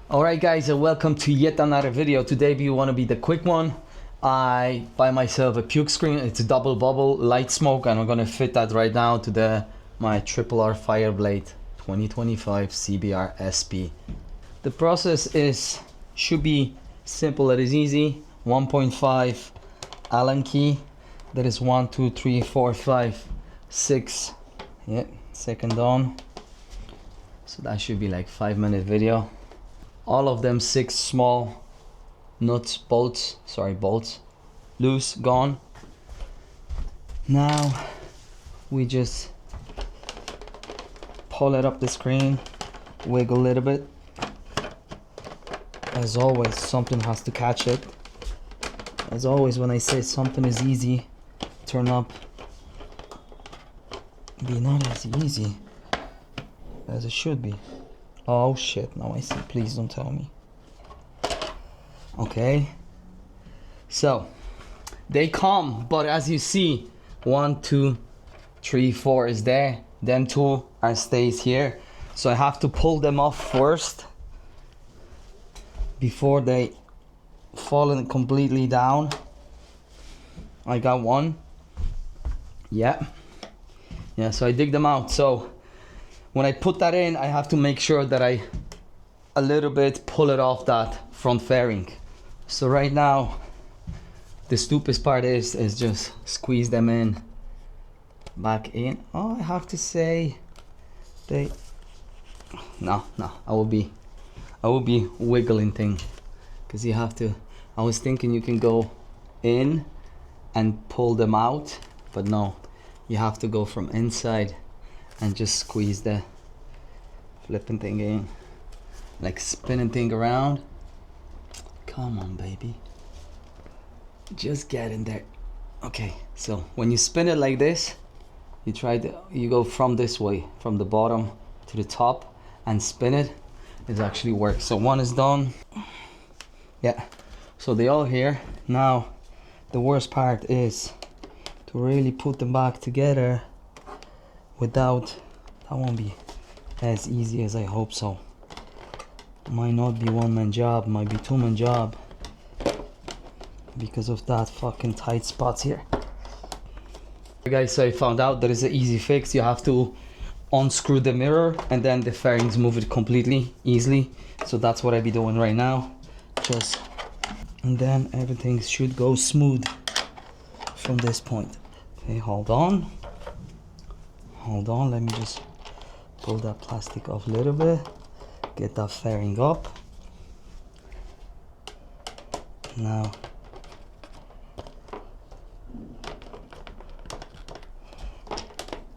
Alright guys, and welcome to yet another video. Today we want to be the quick one. I buy myself a Puig screen. It's a double bubble light smoke, and I'm gonna fit that right now to my 1000RR Fireblade 2025 CBR SP. The process should be simple. It is easy. 1.5 Allen key. That is 1 2 3 4 5 6. Yeah, second on. So that should be like 5-minute video. All of them 6 small nuts, bolts, loose, gone. Now we just pull it up the screen, wiggle a little bit. As always, something has to catch it. As always, when I say something is easy, turn up be not as easy as it should be. Oh shit, now I see. Please don't tell me. Okay. So, they come, but as you see, 1, 2, 3, 4 is there. Them 2 are stays here. So I have to pull them off first before they fall completely down. I got one. Yeah, so I dig them out. So when I put that in, I have to make sure that I a little bit pull it off that front fairing. So right now, the stupid part is just squeeze them in, back in. Oh, I have to say, no, I will be wiggling thing, because you have to. I was thinking you can go in and pull them out, but no, you have to go from inside and just squeeze the flipping thing in, like spinning thing around. Come on, baby, just get in there. Okay, so when you spin it like this, you go from this way, from the bottom to the top, and spin it. It actually works. So one is done. Yeah, so they all here. Now the worst part is to really put them back together without. That won't be as easy as I hope so. Might not be one-man job, might be two-man job, because of that fucking tight spots here. Okay guys, so I found out there is an easy fix. You have to unscrew the mirror and then the fairings move it completely easily. So that's what I be doing right now. And then everything should go smooth from this point. Okay, hold on, let me just pull that plastic off a little bit, get that fairing up. Now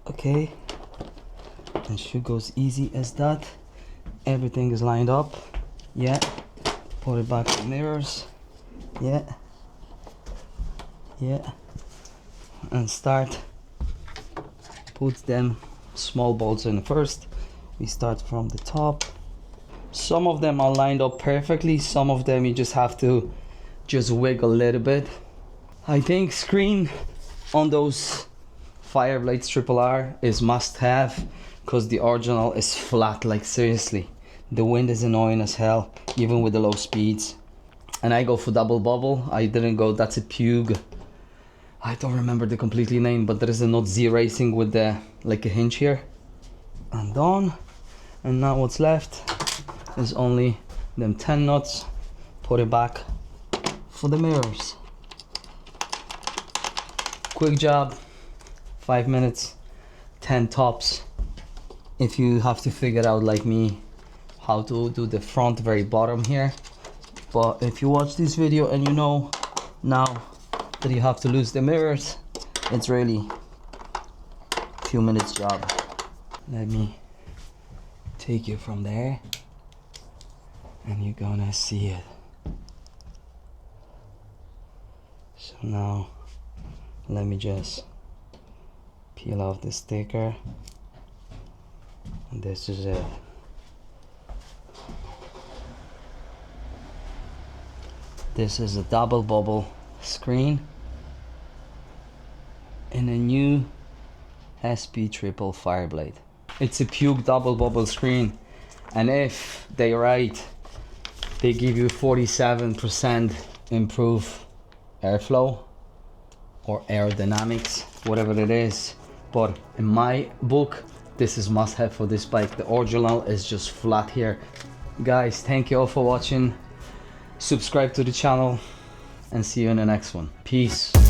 okay, it should go as easy as that. Everything is lined up. Yeah, put it back to the mirrors. Yeah, and start. Put them small bolts in first. We start from the top. Some of them are lined up perfectly, some of them you just have to wiggle a little bit. I think screen on those Fireblades 1000RR is must have, because the original is flat, like seriously. The wind is annoying as hell, even with the low speeds. And I go for double bubble. I didn't go, that's a Puig. I don't remember the completely name, but there is a not Z Racing with the like a hinge here. And done. And now what's left is only them 10 nuts. Put it back for the mirrors. Quick job, 5 minutes, 10 tops. If you have to figure out, like me, how to do the front very bottom here. But if you watch this video and you know now that you have to lose the mirrors, it's really a few minutes job. Let me take you from there and you're gonna see it. So now let me just peel off the sticker, and this is it. This is a double bubble screen in a new SP triple Fireblade. It's a Puig double bubble screen, and if they write they give you 47% improve airflow or aerodynamics, whatever it is. But in my book, this is must have for this bike. The original is just flat here. Guys, thank you all for watching. Subscribe to the channel and see you in the next one. Peace.